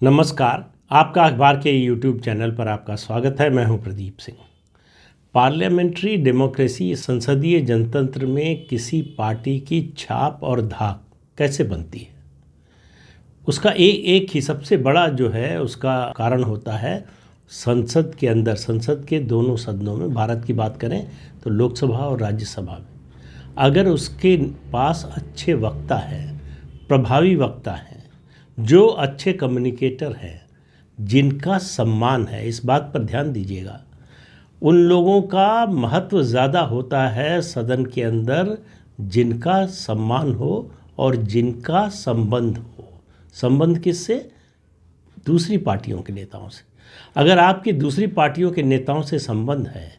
नमस्कार। आपका अखबार के यूट्यूब चैनल पर आपका स्वागत है। मैं हूं प्रदीप सिंह। पार्लियामेंट्री डेमोक्रेसी संसदीय जनतंत्र में किसी पार्टी की छाप और धाक कैसे बनती है, उसका एक ही सबसे बड़ा जो है उसका कारण होता है संसद के अंदर, संसद के दोनों सदनों में, भारत की बात करें तो लोकसभा और राज्यसभा में, अगर उसके पास अच्छे वक्ता हैं, प्रभावी वक्ता हैं, जो अच्छे कम्युनिकेटर हैं, जिनका सम्मान है, इस बात पर ध्यान दीजिएगा, उन लोगों का महत्व ज़्यादा होता है सदन के अंदर जिनका सम्मान हो और जिनका संबंध हो। संबंध किससे? दूसरी पार्टियों के नेताओं से। अगर आपकी दूसरी पार्टियों के नेताओं से संबंध है,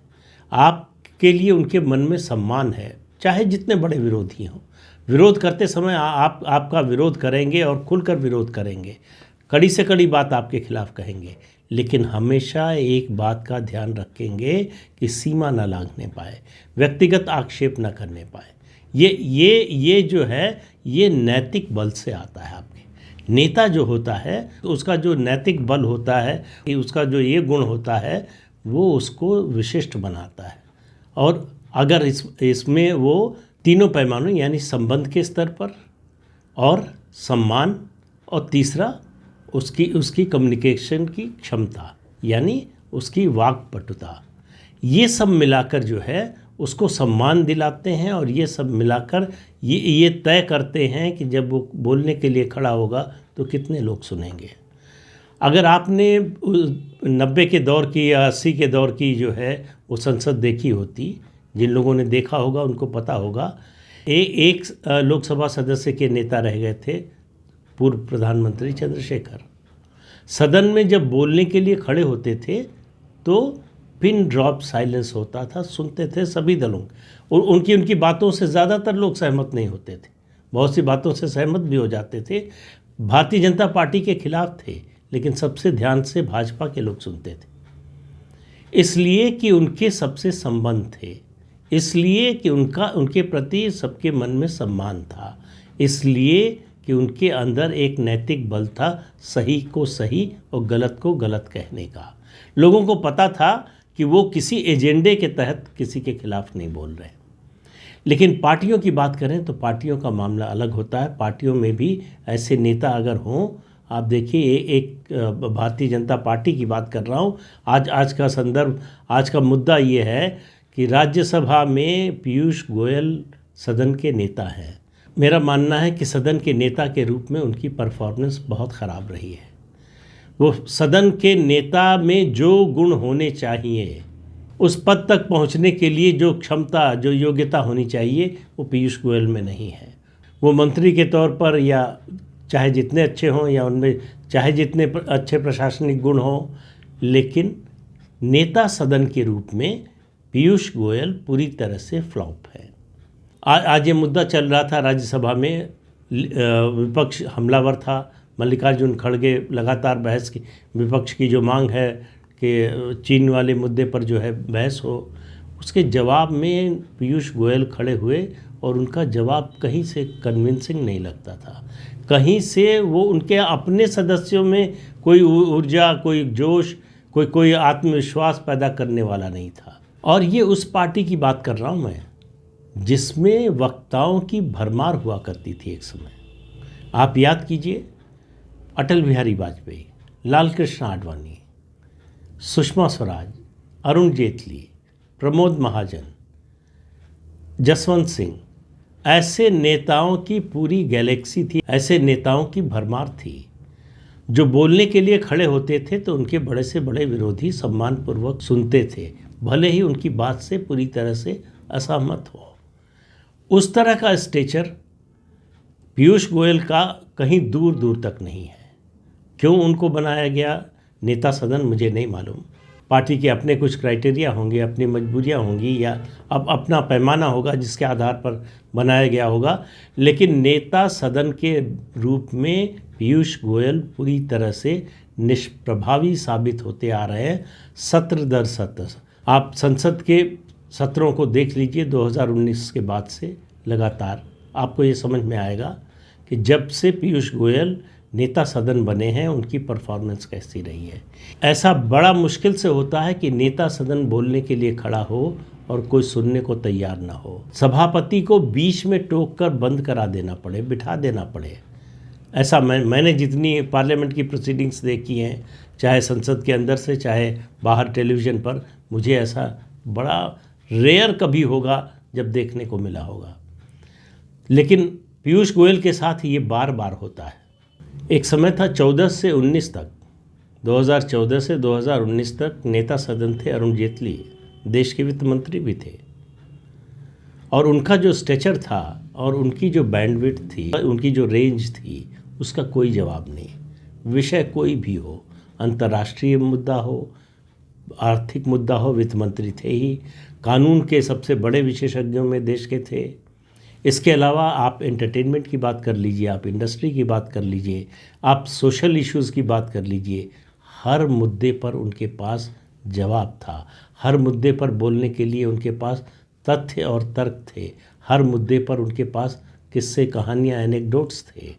आपके लिए उनके मन में सम्मान है, चाहे जितने बड़े विरोधी हों, विरोध करते समय आपका विरोध करेंगे और खुलकर विरोध करेंगे, कड़ी से कड़ी बात आपके खिलाफ कहेंगे, लेकिन हमेशा एक बात का ध्यान रखेंगे कि सीमा न लांघने पाए, व्यक्तिगत आक्षेप न करने पाए। ये जो है ये नैतिक बल से आता है। आपके नेता जो होता है तो उसका जो नैतिक बल होता है, उसका जो ये गुण होता है, वो उसको विशिष्ट बनाता है। और अगर इसमें वो तीनों पैमानों यानी संबंध के स्तर पर और सम्मान, और तीसरा उसकी कम्युनिकेशन की क्षमता यानी उसकी वाक्पटुता, ये सब मिलाकर जो है उसको सम्मान दिलाते हैं। और ये सब मिलाकर ये तय करते हैं कि जब वो बोलने के लिए खड़ा होगा तो कितने लोग सुनेंगे। अगर आपने 90 के दौर की या 80 के दौर की जो है वो संसद देखी होती, जिन लोगों ने देखा होगा उनको पता होगा, एक लोकसभा सदस्य के नेता रह गए थे पूर्व प्रधानमंत्री चंद्रशेखर। सदन में जब बोलने के लिए खड़े होते थे तो पिन ड्रॉप साइलेंस होता था, सुनते थे सभी दलों। और उनकी बातों से ज़्यादातर लोग सहमत नहीं होते थे, बहुत सी बातों से सहमत भी हो जाते थे, भारतीय जनता पार्टी के खिलाफ थे, लेकिन सबसे ध्यान से भाजपा के लोग सुनते थे, इसलिए कि उनके सबसे संबंध थे, इसलिए कि उनके प्रति सबके मन में सम्मान था, इसलिए कि उनके अंदर एक नैतिक बल था सही को सही और गलत को गलत कहने का। लोगों को पता था कि वो किसी एजेंडे के तहत किसी के खिलाफ नहीं बोल रहे। लेकिन पार्टियों की बात करें तो पार्टियों का मामला अलग होता है। पार्टियों में भी ऐसे नेता अगर हों, आप देखिए, एक भारतीय जनता पार्टी की बात कर रहा हूँ, आज का संदर्भ, आज का मुद्दा ये है कि राज्यसभा में पीयूष गोयल सदन के नेता हैं। मेरा मानना है कि सदन के नेता के रूप में उनकी परफॉर्मेंस बहुत ख़राब रही है। वो सदन के नेता में जो गुण होने चाहिए, उस पद तक पहुंचने के लिए जो क्षमता, जो योग्यता होनी चाहिए, वो पीयूष गोयल में नहीं है। वो मंत्री के तौर पर या चाहे जितने अच्छे हों या उनमें चाहे जितने अच्छे प्रशासनिक गुण हों, लेकिन नेता सदन के रूप में पीयूष गोयल पूरी तरह से फ्लॉप है। आज ये मुद्दा चल रहा था राज्यसभा में, विपक्ष हमलावर था, मल्लिकार्जुन खड़गे लगातार बहस की, विपक्ष की जो मांग है कि चीन वाले मुद्दे पर जो है बहस हो, उसके जवाब में पीयूष गोयल खड़े हुए और उनका जवाब कहीं से कन्विंसिंग नहीं लगता था। कहीं से वो उनके अपने सदस्यों में कोई ऊर्जा, कोई जोश, कोई आत्मविश्वास पैदा करने वाला नहीं था। और ये उस पार्टी की बात कर रहा हूँ मैं जिसमें वक्ताओं की भरमार हुआ करती थी एक समय। आप याद कीजिए, अटल बिहारी वाजपेयी, लाल कृष्ण आडवाणी, सुषमा स्वराज, अरुण जेटली, प्रमोद महाजन, जसवंत सिंह, ऐसे नेताओं की पूरी गैलेक्सी थी, ऐसे नेताओं की भरमार थी जो बोलने के लिए खड़े होते थे तो उनके बड़े से बड़े विरोधी सम्मानपूर्वक सुनते थे, भले ही उनकी बात से पूरी तरह से असहमत हो। उस तरह का स्टेचर पीयूष गोयल का कहीं दूर दूर तक नहीं है। क्यों उनको बनाया गया नेता सदन मुझे नहीं मालूम। पार्टी के अपने कुछ क्राइटेरिया होंगे, अपनी मजबूरियां होंगी, या अब अपना पैमाना होगा जिसके आधार पर बनाया गया होगा, लेकिन नेता सदन के रूप में पीयूष गोयल पूरी तरह से निष्प्रभावी साबित होते आ रहे हैं सत्र दर सत्र। आप संसद के सत्रों को देख लीजिए 2019 के बाद से लगातार, आपको ये समझ में आएगा कि जब से पीयूष गोयल नेता सदन बने हैं उनकी परफॉर्मेंस कैसी रही है। ऐसा बड़ा मुश्किल से होता है कि नेता सदन बोलने के लिए खड़ा हो और कोई सुनने को तैयार ना हो, सभापति को बीच में टोक कर बंद करा देना पड़े, बिठा देना पड़े। ऐसा मैंने जितनी पार्लियामेंट की प्रोसीडिंग्स देखी हैं, चाहे संसद के अंदर से चाहे बाहर टेलीविज़न पर, मुझे ऐसा बड़ा रेयर कभी होगा जब देखने को मिला होगा। लेकिन पीयूष गोयल के साथ ये बार बार होता है। एक समय था 14 से 19 तक, 2014 से 2019 तक नेता सदन थे अरुण जेटली, देश के वित्त मंत्री भी थे, और उनका जो स्टेचर था और उनकी जो बैंडविड्थ थी, उनकी जो रेंज थी, उसका कोई जवाब नहीं। विषय कोई भी हो, अंतर्राष्ट्रीय मुद्दा हो, आर्थिक मुद्दा हो, वित्त मंत्री थे ही, कानून के सबसे बड़े विशेषज्ञों में देश के थे। इसके अलावा आप एंटरटेनमेंट की बात कर लीजिए, आप इंडस्ट्री की बात कर लीजिए, आप सोशल इश्यूज़ की बात कर लीजिए, हर मुद्दे पर उनके पास जवाब था। हर मुद्दे पर बोलने के लिए उनके पास तथ्य और तर्क थे। हर मुद्दे पर उनके पास किस्से, कहानियाँ, एनेक्डोट्स थे।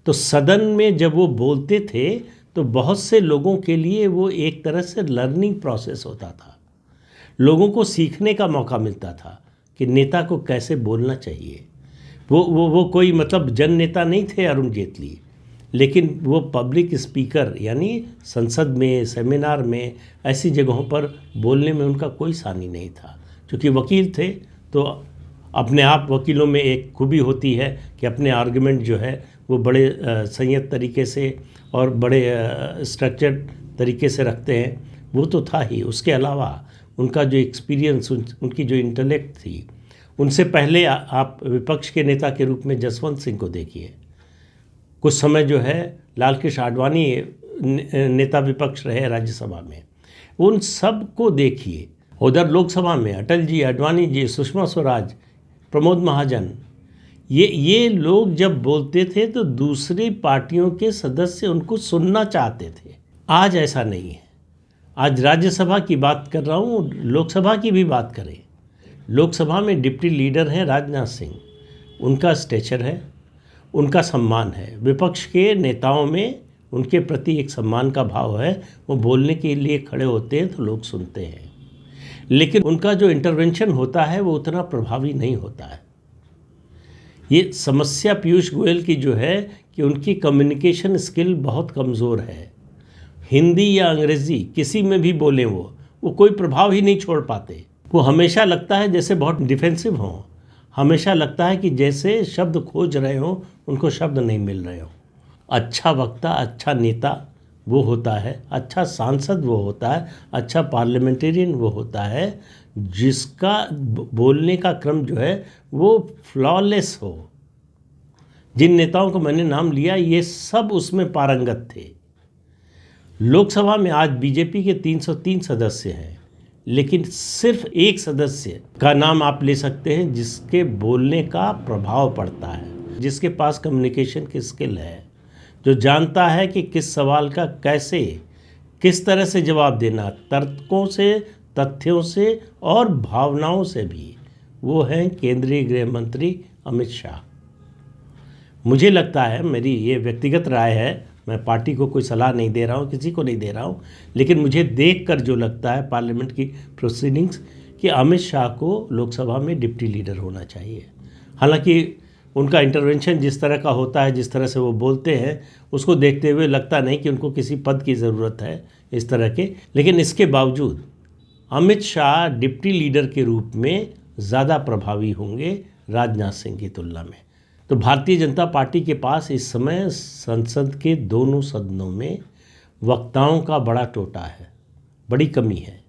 तो सदन में जब वो बोलते थे तो बहुत से लोगों के लिए वो एक तरह से लर्निंग प्रोसेस होता था। लोगों को सीखने का मौका मिलता था कि नेता को कैसे बोलना चाहिए। वो कोई मतलब जन नेता नहीं थे अरुण जेटली, लेकिन वो पब्लिक स्पीकर, यानी संसद में, सेमिनार में, ऐसी जगहों पर बोलने में उनका कोई सानी नहीं था। क्योंकि वकील थे तो अपने आप वकीलों में एक खूबी होती है कि अपने आर्गुमेंट जो है वो बड़े संयत तरीके से और बड़े स्ट्रक्चर्ड तरीके से रखते हैं। वो तो था ही, उसके अलावा उनका जो एक्सपीरियंस, उनकी जो इंटेलेक्ट थी। उनसे पहले आप विपक्ष के नेता के रूप में जसवंत सिंह को देखिए। कुछ समय जो है लाल कृष्ण आडवाणी नेता विपक्ष रहे राज्यसभा में, उन सब को देखिए। उधर लोकसभा में अटल जी, आडवाणी जी, सुषमा स्वराज, प्रमोद महाजन, ये लोग जब बोलते थे तो दूसरी पार्टियों के सदस्य उनको सुनना चाहते थे। आज ऐसा नहीं है। आज राज्यसभा की बात कर रहा हूँ, लोकसभा की भी बात करें। लोकसभा में डिप्टी लीडर हैं राजनाथ सिंह, उनका स्टेचर है, उनका सम्मान है। विपक्ष के नेताओं में उनके प्रति एक सम्मान का भाव है। वो बोलने के लिए खड़े होते हैं तो लोग सुनते हैं, लेकिन उनका जो इंटरवेंशन होता है वो उतना प्रभावी नहीं होता है। ये समस्या पीयूष गोयल की जो है कि उनकी कम्युनिकेशन स्किल बहुत कमज़ोर है। हिंदी या अंग्रेज़ी किसी में भी बोलें वो कोई प्रभाव ही नहीं छोड़ पाते। वो हमेशा लगता है जैसे बहुत डिफेंसिव हों, हमेशा लगता है कि जैसे शब्द खोज रहे हों, उनको शब्द नहीं मिल रहे हों। अच्छा वक्ता, अच्छा नेता वो होता है, अच्छा सांसद वो होता है, अच्छा पार्लियामेंटेरियन वो होता है जिसका बोलने का क्रम जो है वो फ्लॉलेस हो। जिन नेताओं को मैंने नाम लिया ये सब उसमें पारंगत थे। लोकसभा में आज बीजेपी के 303 सदस्य हैं, लेकिन सिर्फ एक सदस्य का नाम आप ले सकते हैं जिसके बोलने का प्रभाव पड़ता है, जिसके पास कम्युनिकेशन की स्किल है, जो जानता है कि किस सवाल का कैसे, किस तरह से जवाब देना, तर्कों से, तथ्यों से और भावनाओं से भी। वो हैं केंद्रीय गृह मंत्री अमित शाह। मुझे लगता है, मेरी ये व्यक्तिगत राय है, मैं पार्टी को कोई सलाह नहीं दे रहा हूँ, किसी को नहीं दे रहा हूँ, लेकिन मुझे देखकर जो लगता है पार्लियामेंट की प्रोसीडिंग्स कि अमित शाह को लोकसभा में डिप्टी लीडर होना चाहिए। हालांकि उनका इंटरवेंशन जिस तरह का होता है, जिस तरह से वो बोलते हैं, उसको देखते हुए लगता नहीं कि उनको किसी पद की ज़रूरत है इस तरह के। लेकिन इसके बावजूद अमित शाह डिप्टी लीडर के रूप में ज़्यादा प्रभावी होंगे राजनाथ सिंह की तुलना में। तो भारतीय जनता पार्टी के पास इस समय संसद के दोनों सदनों में वक्ताओं का बड़ा टोटा है, बड़ी कमी है।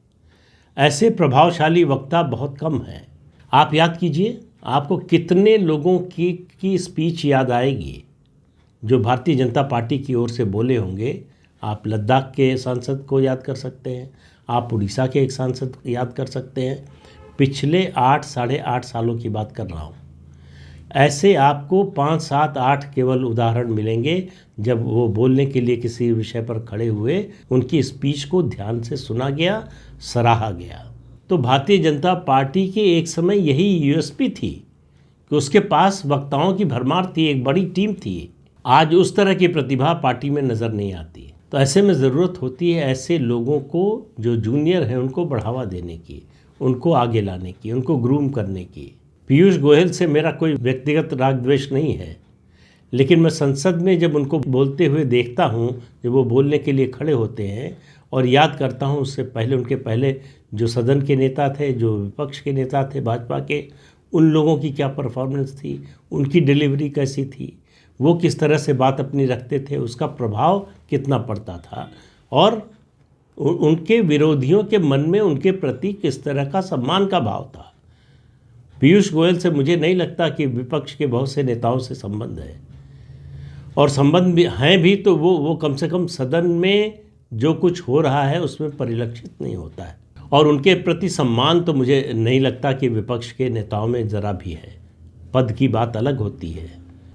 ऐसे प्रभावशाली वक्ता बहुत कम हैं। आप याद कीजिए, आपको कितने लोगों की स्पीच याद आएगी जो भारतीय जनता पार्टी की ओर से बोले होंगे। आप लद्दाख के सांसद को याद कर सकते हैं, आप उड़ीसा के एक सांसद को याद कर सकते हैं। पिछले 8 साढ़े 8 सालों की बात कर रहा हूँ। ऐसे आपको 5, 7, 8 केवल उदाहरण मिलेंगे जब वो बोलने के लिए किसी विषय पर खड़े हुए, उनकी स्पीच को ध्यान से सुना गया, सराहा गया। तो भारतीय जनता पार्टी के एक समय यही यूएसपी थी कि उसके पास वक्ताओं की भरमार थी, एक बड़ी टीम थी। आज उस तरह की प्रतिभा पार्टी में नज़र नहीं आती। तो ऐसे में ज़रूरत होती है ऐसे लोगों को जो जूनियर हैं उनको बढ़ावा देने की, उनको आगे लाने की, उनको ग्रूम करने की। पीयूष गोयल से मेरा कोई व्यक्तिगत राग द्वेष नहीं है, लेकिन मैं संसद में जब उनको बोलते हुए देखता हूँ, जब वो बोलने के लिए खड़े होते हैं और याद करता हूँ उससे पहले उनके पहले जो सदन के नेता थे, जो विपक्ष के नेता थे भाजपा के, उन लोगों की क्या परफॉर्मेंस थी, उनकी डिलीवरी कैसी थी, वो किस तरह से बात अपनी रखते थे, उसका प्रभाव कितना पड़ता था और उनके विरोधियों के मन में उनके प्रति किस तरह का सम्मान का भाव था। पीयूष गोयल से मुझे नहीं लगता कि विपक्ष के बहुत से नेताओं से संबंध है, और संबंध भी हैं भी तो वो कम से कम सदन में जो कुछ हो रहा है उसमें परिलक्षित नहीं होता है। और उनके प्रति सम्मान तो मुझे नहीं लगता कि विपक्ष के नेताओं में ज़रा भी है। पद की बात अलग होती है,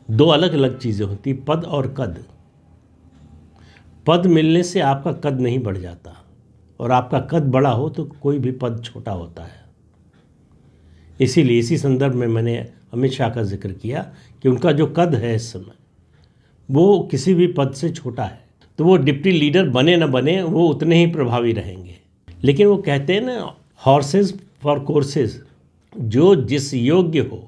दो अलग अलग चीज़ें होती, पद और कद। पद मिलने से आपका कद नहीं बढ़ जाता, और आपका कद बड़ा हो तो कोई भी पद छोटा होता है। इसीलिए इसी संदर्भ में मैंने अमित शाह का जिक्र किया कि उनका जो कद है इस समय वो किसी भी पद से छोटा है, तो वो डिप्टी लीडर बने न बने वो उतने ही प्रभावी रहेंगे। लेकिन वो कहते हैं ना, हॉर्सेस फॉर कोर्सेज, जो जिस योग्य हो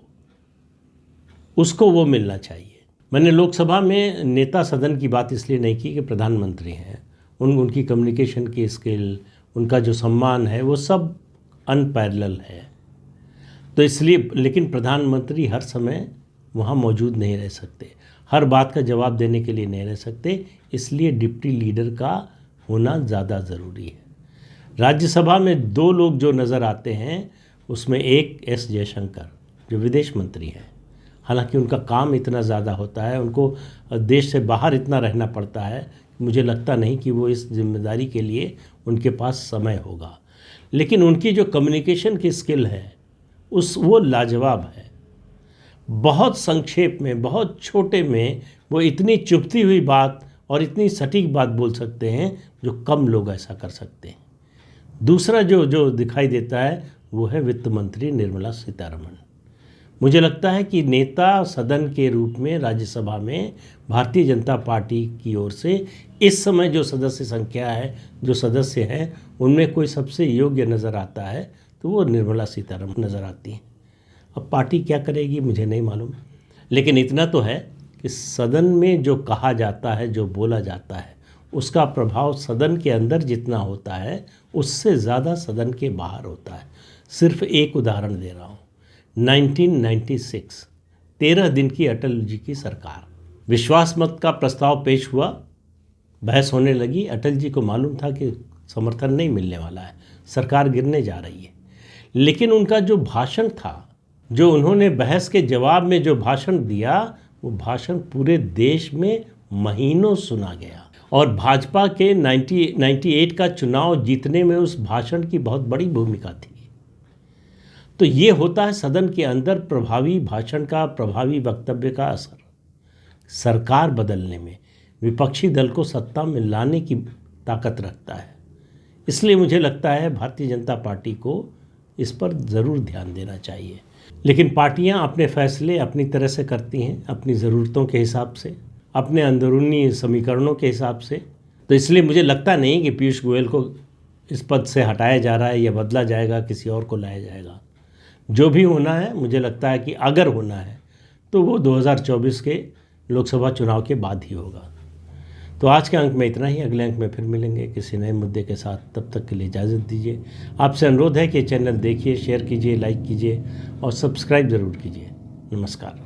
उसको वो मिलना चाहिए। मैंने लोकसभा में नेता सदन की बात इसलिए नहीं की कि प्रधानमंत्री हैं, उनकी कम्युनिकेशन की स्किल, उनका जो सम्मान है वो सब अनपैरेलल है, तो इसलिए। लेकिन प्रधानमंत्री हर समय वहाँ मौजूद नहीं रह सकते, हर बात का जवाब देने के लिए नहीं रह सकते, इसलिए डिप्टी लीडर का होना ज़्यादा ज़रूरी है। राज्यसभा में दो लोग जो नज़र आते हैं उसमें एक एस जयशंकर जो विदेश मंत्री हैं, हालांकि उनका काम इतना ज़्यादा होता है, उनको देश से बाहर इतना रहना पड़ता है, मुझे लगता नहीं कि वो इस जिम्मेदारी के लिए उनके पास समय होगा। लेकिन उनकी जो कम्युनिकेशन की स्किल है वो लाजवाब है। बहुत संक्षेप में, बहुत छोटे में वो इतनी चुभती हुई बात और इतनी सटीक बात बोल सकते हैं जो कम लोग ऐसा कर सकते हैं। दूसरा जो दिखाई देता है वो है वित्त मंत्री निर्मला सीतारमण। मुझे लगता है कि नेता सदन के रूप में राज्यसभा में भारतीय जनता पार्टी की ओर से इस समय जो सदस्य संख्या है, जो सदस्य हैं, उनमें कोई सबसे योग्य नज़र आता है तो वो निर्मला सीतारमण नज़र आती हैं। अब पार्टी क्या करेगी मुझे नहीं मालूम, लेकिन इतना तो है कि सदन में जो कहा जाता है, जो बोला जाता है, उसका प्रभाव सदन के अंदर जितना होता है उससे ज़्यादा सदन के बाहर होता है। सिर्फ एक उदाहरण दे रहा हूँ, 1996 13 दिन की अटल जी की सरकार, विश्वास मत का प्रस्ताव पेश हुआ, बहस होने लगी। अटल जी को मालूम था कि समर्थन नहीं मिलने वाला है, सरकार गिरने जा रही है, लेकिन उनका जो भाषण था, जो उन्होंने बहस के जवाब में जो भाषण दिया, वो भाषण पूरे देश में महीनों सुना गया, और भाजपा के 98 का चुनाव जीतने में उस भाषण की बहुत बड़ी भूमिका थी। तो ये होता है सदन के अंदर प्रभावी भाषण का, प्रभावी वक्तव्य का असर सरकार बदलने में, विपक्षी दल को सत्ता में लाने की ताकत रखता है। इसलिए मुझे लगता है भारतीय जनता पार्टी को इस पर ज़रूर ध्यान देना चाहिए। लेकिन पार्टियां अपने फैसले अपनी तरह से करती हैं, अपनी ज़रूरतों के हिसाब से, अपने अंदरूनी समीकरणों के हिसाब से। तो इसलिए मुझे लगता नहीं कि पीयूष गोयल को इस पद से हटाया जा रहा है या बदला जाएगा, किसी और को लाया जाएगा। जो भी होना है, मुझे लगता है कि अगर होना है तो वो 2024 के लोकसभा चुनाव के बाद ही होगा। तो आज के अंक में इतना ही, अगले अंक में फिर मिलेंगे किसी नए मुद्दे के साथ। तब तक के लिए इजाज़त दीजिए। आपसे अनुरोध है कि चैनल देखिए, शेयर कीजिए, लाइक कीजिए और सब्सक्राइब ज़रूर कीजिए। नमस्कार।